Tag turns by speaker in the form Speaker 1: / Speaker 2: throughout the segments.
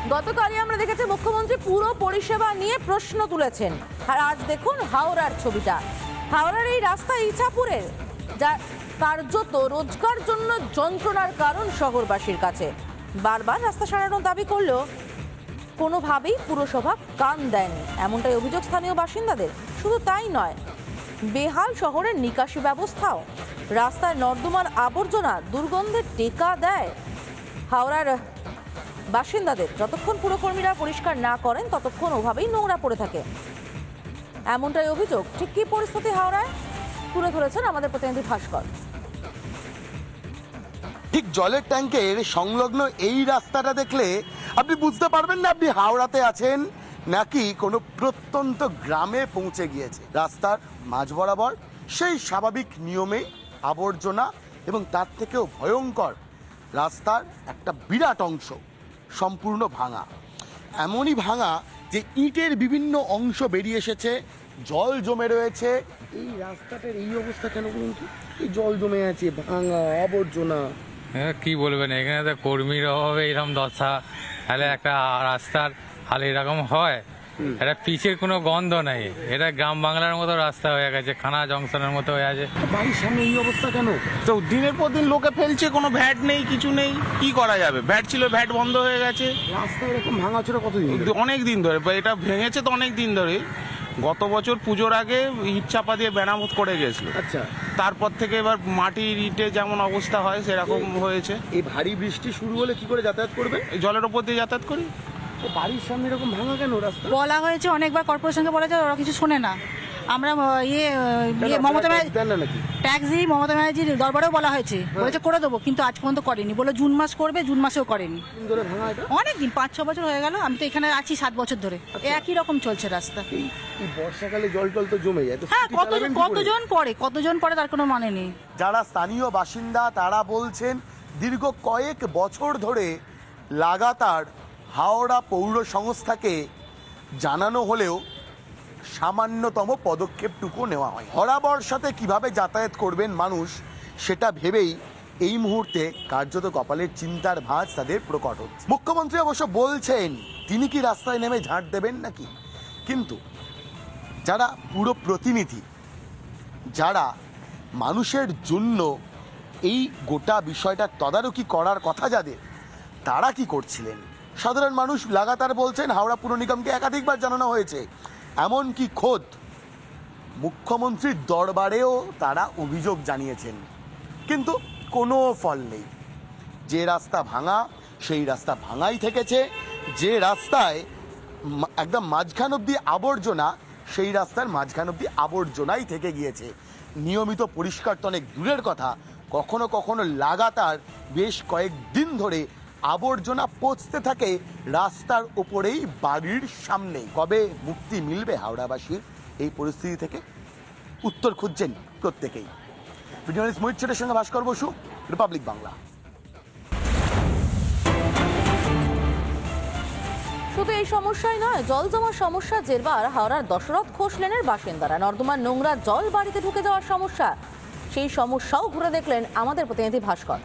Speaker 1: গতকালই আমরা দেখেছি মুখ্যমন্ত্রী পুরো পরিষেবা নিয়ে প্রশ্ন তুলেছেন, আর আজ দেখুন হাওড়ার ছবিটা। হাওড়ার এই রাস্তা ইছাপুরের, যা কার্যত রোজকার জন্য যন্ত্রণার কারণ শহরবাসীর কাছে। বারবার রাস্তা সারানোর দাবি করলেও কোনোভাবেই পুরসভা কান দেয়নি, এমনটাই অভিযোগ স্থানীয় বাসিন্দাদের। শুধু তাই নয়, বেহাল শহরের নিকাশি ব্যবস্থাও। রাস্তায় নর্দমার আবর্জনা দুর্গন্ধে টেকা দেয় হাওড়ার বাসিন্দাদের। যতক্ষণ পুরকর্মীরা পরিষ্কার না করেন ততক্ষণ ওভাবেই নোংরা পড়ে থাকে, এমনটাই অভিযোগ। ঠিক কি পরিস্থিতি হাওড়ায় তুলে ধরেছেন আমাদের প্রতিনিধি ভাস্কর।
Speaker 2: ঠিক জলের ট্যাঙ্কের সংলগ্ন এই রাস্তাটা দেখলে আপনি বুঝতে পারবেন না আপনি হাওড়াতে আছেন নাকি কোনো প্রত্যন্ত গ্রামে পৌঁছে গিয়েছে। রাস্তার মাঝ বরাবর সেই স্বাভাবিক নিয়মে আবর্জনা এবং তার থেকেও ভয়ঙ্কর রাস্তার একটা বিরাট অংশ সম্পূর্ণ ভাঙা। এমনই ভাঙা যে ইটের বিভিন্ন অংশ বেরিয়ে এসেছে, জল জমে রয়েছে। এই রাস্তাটার এই অবস্থা কেন বলুন তো? এই জল জমে আছে, ভাঙা, আবর্জনা।
Speaker 3: হ্যাঁ, কি বলবেন, এখানে তো কর্মীর অভাবে এরকম দশা, তাহলে একটা রাস্তার হাল এরকম হয়। এটা পিচের কোনো গন্ধ নেই, এটা গ্রাম বাংলার মতো রাস্তা হয়ে গেছে, খানা জংশনের মতো হয়ে আছে।
Speaker 2: বাড়ির সামনে এই অবস্থা কেন?
Speaker 4: তো দিনের পর দিন লোকে ফেলছে, কোনো ভ্যাট নেই, কিছু নেই, কি করা যাবে? ভ্যাট ছিল, ভ্যাট বন্ধ হয়ে গেছে।
Speaker 2: রাস্তা এরকম ভাঙাচোরা কতদিন?
Speaker 4: অনেক দিন ধরে এটা ভেঙেছে, তো অনেক দিন ধরে। গত বছর পুজোর আগে ইট চাপা দিয়ে মেরামত করে গেছিল।
Speaker 2: আচ্ছা,
Speaker 4: তারপর থেকে এবার মাটির ইটে যেমন অবস্থা হয় সেরকম হয়েছে।
Speaker 2: এই ভারী বৃষ্টি শুরু হলে কি করে যাতায়াত করবে?
Speaker 4: জলের ওপর দিয়ে যাতায়াত করি।
Speaker 2: বাড়ির সামনে এরকম ভাঙা কেন রাস্তা?
Speaker 5: বলা হয়েছে অনেকবার, কর্পোরেশনকে বলা যায়, ওরা কিছু শোনে না। আমরা মমতা ট্যাক্স দিই, মমতা ব্যানার্জির দরবারেও বলা হয়েছে, বলেছে করে দেবো, কিন্তু আজ পর্যন্ত করেনি। বলে জুন মাস করবে, জুন মাসেও করেনি। অনেক দিন, 5-6 বছর হয়ে গেল। আমি তো এখানে আছি 7 বছর ধরে, একই রকম চলছে রাস্তা।
Speaker 2: এই বর্ষাকালে জল টল তো জমে যায়।
Speaker 5: হ্যাঁ, কতজন পরে তার কোনো মানে নেই।
Speaker 2: যারা স্থানীয় বাসিন্দা তারা বলছেন দীর্ঘ কয়েক বছর ধরে লাগাতার হাওড়া পৌর সংস্থাকে জানানো হলেও সামান্যতম পদক্ষেপটুকু নেওয়া হয়। ভরা বর্ষাতে কিভাবে যাতায়াত করবেন মানুষ সেটা ভেবেই এই মুহূর্তে কার্যত কপালের চিন্তার ভাঁজ তাদের প্রকট হচ্ছে। মুখ্যমন্ত্রী অবশ্য বলছেন তিনি কি রাস্তায় নেমে ঝাঁট দেবেন নাকি, কিন্তু যারা পুরো প্রতিনিধি, যারা মানুষের জন্য এই গোটা বিষয়টা তদারকি করার কথা যাদের, তারা কি করছিলেন? সাধারণ মানুষ লাগাতার বলছেন হাওড়া পুর নিগমকে একাধিকবার জানানো হয়েছে, এমনকি খোদ মুখ্যমন্ত্রীর দরবারেও তারা অভিযোগ জানিয়েছেন, কিন্তু কোনো ফল নেই। যে রাস্তা ভাঙা সেই রাস্তা ভাঙাই থেকেছে, যে রাস্তায় একদম মাঝখান অব্দি আবর্জনা সেই রাস্তার মাঝখান অব্দি আবর্জনাই থেকে গিয়েছে। নিয়মিত পরিষ্কার তো অনেক দূরের কথা, কখনো কখনো লাগাতার বেশ কয়েকদিন ধরে আবর্জনা পচতে থাকে রাস্তার উপরেই, বাড়ির সামনেই। কবে মুক্তি মিলবে হাওড়াবাসীর এই পরিস্থিতি থেকে? উত্তর খুঁজছেন প্রত্যেকেই। ভিডিও জার্নালিস্ট মোহিত ছেটের সঙ্গে ভাস্কর বসু, রিপাবলিক বাংলা।
Speaker 1: শুধু এই সমস্যাই নয়, জল জমার সমস্যা জেরবার হাওড়ার দশরথ ঘোষ লেনের বাসিন্দারা। নর্দমার নোংরা জল বাড়িতে ঢুকে যাওয়ার সমস্যা, সেই সমস্যাও ঘুরে দেখলেন আমাদের প্রতিনিধি ভাস্কর।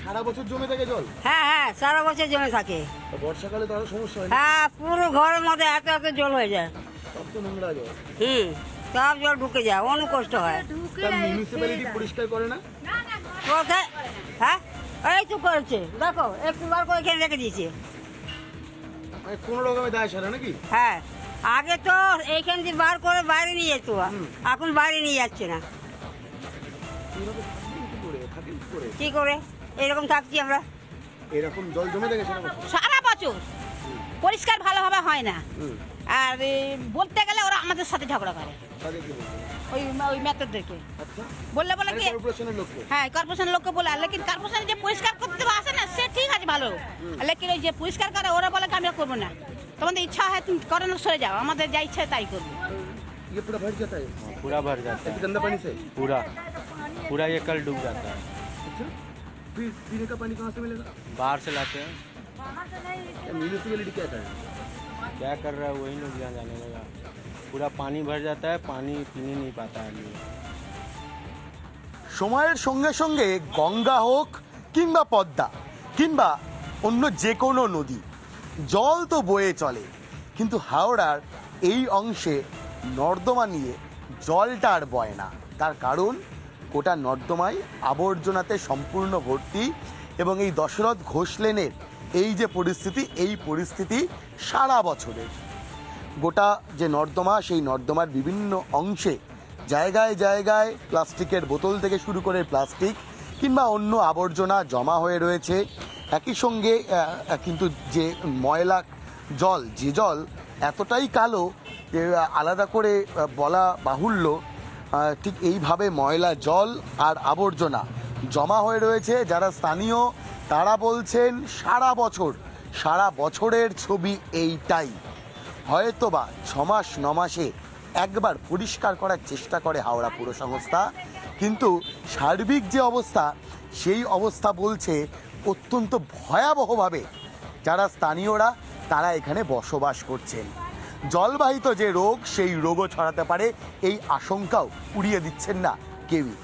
Speaker 2: সারা বছর জমে থাকে জল?
Speaker 6: হ্যাঁ, সারা বছর জমে থাকে।
Speaker 2: বর্ষাকালে তো আরো সমস্যা হয়।
Speaker 6: হ্যাঁ, পুরো ঘরের মধ্যে এত এত জল হয়ে যায়।
Speaker 2: সব তো নোংরা জল।
Speaker 6: সব জল ঢুকে যায়, অনেক কষ্ট হয়।
Speaker 2: মিউনিসিপ্যালিটি পরিষ্কার করে না?
Speaker 6: কোথায়? হ্যাঁ, এই তো করেছে, দেখো একটু বার করে এখানে রেখে দিয়েছে।
Speaker 2: কোনো রকমের দায় সারা নাকি?
Speaker 6: হ্যাঁ, আগে তো এইখান দিয়ে বার করে বাইরে নিয়ে যেত, এখন বাইরে নিয়ে যাচ্ছে না। কি করে এরকম থাকছি আমরা?
Speaker 2: এরকম জল জমে থাকে
Speaker 6: সারা বছর, পরিষ্কার ভালোভাবে হয় না। আর বলতে গেলে ওরা আমাদের সাথে ঝগড়া করে, ওই মেথরদেরকে বললে বলে কি, হ্যাঁ কর্পোরেশনের লোককে বলে, লেকিন কর্পোরেশন যে পরিষ্কার করতে আসে না সে ঠিক আছে ভালো, লেকিন ওই যে পরিষ্কার করে ওরা বলে আমরা করবো না, তোমাদের ইচ্ছা হয় তুমি করো না, সরে যাও, আমাদের যা ইচ্ছা তাই করবো।
Speaker 7: ये पूरा भर जाता है?
Speaker 3: पूरा भर जाता है
Speaker 7: गंदा पानी से?
Speaker 3: पूरा ये कल डूब जाता है।
Speaker 7: अच्छा, फिर पीने का पानी कहाँ से मिलेगा?
Speaker 3: बाहर से लाते हैं।
Speaker 7: म्यूनिसिपैलिटी क्या कर
Speaker 3: क्या कर रहा है वही लोग यहाँ जाने लगा।
Speaker 8: पूरा पानी भर जाता है, पानी पीने नहीं पाता है आदमी।
Speaker 2: সময়ের সঙ্গে সঙ্গে গঙ্গা হোক কিংবা পদ্মা কিংবা অন্য যে কোনো নদী, জল তো বয়ে চলে, কিন্তু হাওড়ার এই অংশে নর্দমা নিয়ে জলটা আর বয় না। তার কারণ গোটা নর্দমায় আবর্জনাতে সম্পূর্ণ ভর্তি, এবং এই দশরথ ঘোষ লেনের এই যে পরিস্থিতি, এই পরিস্থিতি সারা বছরের। গোটা যে নর্দমা, সেই নর্দমার বিভিন্ন অংশে জায়গায় জায়গায় প্লাস্টিকের বোতল থেকে শুরু করে প্লাস্টিক কিংবা অন্য আবর্জনা জমা হয়ে রয়েছে। একই সঙ্গে কিন্তু যে ময়লা জল, যে জল এতটাই কালো যে আলাদা করে বলা বাহুল্য, ঠিক এইভাবে ময়লা জল আর আবর্জনা জমা হয়ে রয়েছে। যারা স্থানীয় তারা বলছেন সারা বছরের ছবি এইটাই। হয়তোবা 6 মাস 9 মাসে একবার পরিষ্কার করার চেষ্টা করে হাওড়া পুর সংস্থা, কিন্তু সার্বিক যে অবস্থা, সেই অবস্থা বলছে অত্যন্ত ভয়াবহভাবে যারা স্থানীয়রা তারা এখানে বসবাস করছেন। জলবাহিত যে রোগ, সেই রোগও ছড়াতে পারে, এই আশঙ্কাও উড়িয়ে দিচ্ছেন না কেউই।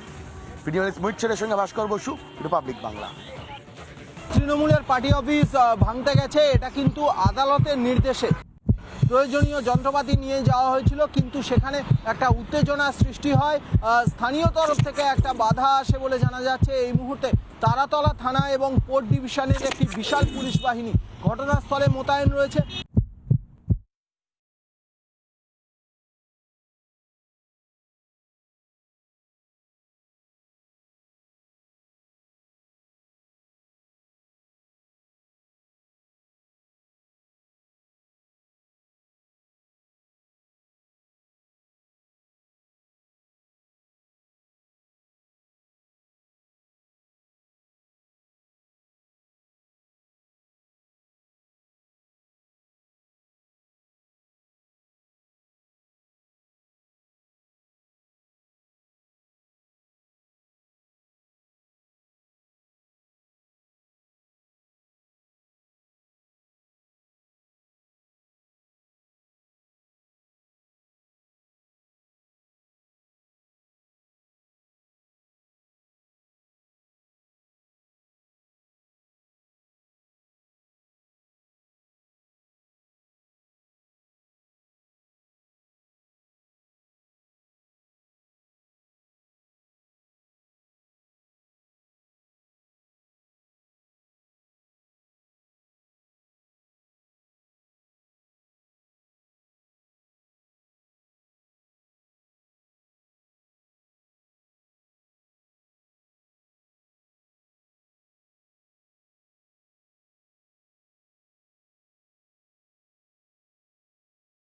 Speaker 2: ভিডিও মৈত্রের সঙ্গে ভাস্কর বসু, রিপাবলিক বাংলা।
Speaker 9: তৃণমূলের পার্টি অফিস ভাঙতে গেছে, এটা কিন্তু আদালতের নির্দেশে প্রয়োজনীয় যন্ত্রপাতি নিয়ে যাওয়া হয়েছিল, কিন্তু সেখানে একটা উত্তেজনা সৃষ্টি হয়। স্থানীয় তরফ থেকে একটা বাধা আসে বলে জানা যাচ্ছে। এই মুহূর্তে তারাতলা থানা এবং পোর্ট ডিভিশনের একটি বিশাল পুলিশ বাহিনী ঘটনাস্থলে মোতায়েন রয়েছে।